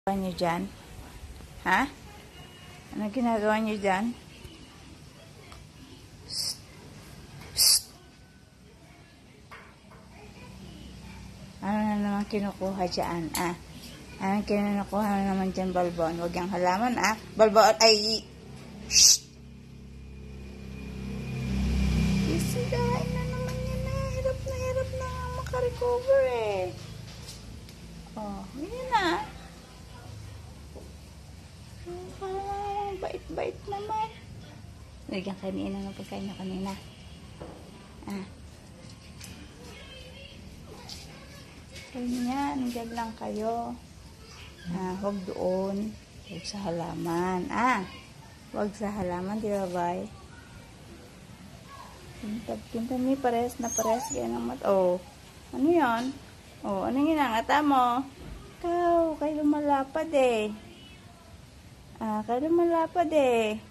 Ginagawa niyo dyan? Ha? Ano ginagawa niyo dyan? Psst. Psst. Ano na naman kinukuha dyan, ah? Anong kinukuha na naman dyan, Balbon? Huwag yung halaman, ah? Balbon, ay! Shhh! Sisigain na naman yan, ah. Hirap na makarecover, eh. Oh, yun na. Bait-bait naman. Lagyan kanina ng pagkain na kanina. Ah. Ganyan, dyan lang kayo. Ah, huwag doon. Huwag sa halaman. Ah, huwag sa halaman, di ba, bay? Pinta ni pares na pares. Kaya naman, oh. Ano yan? Oh, ano yung ginangata mo? Kayo lumalapad eh. Ah, kayo lumalapad eh.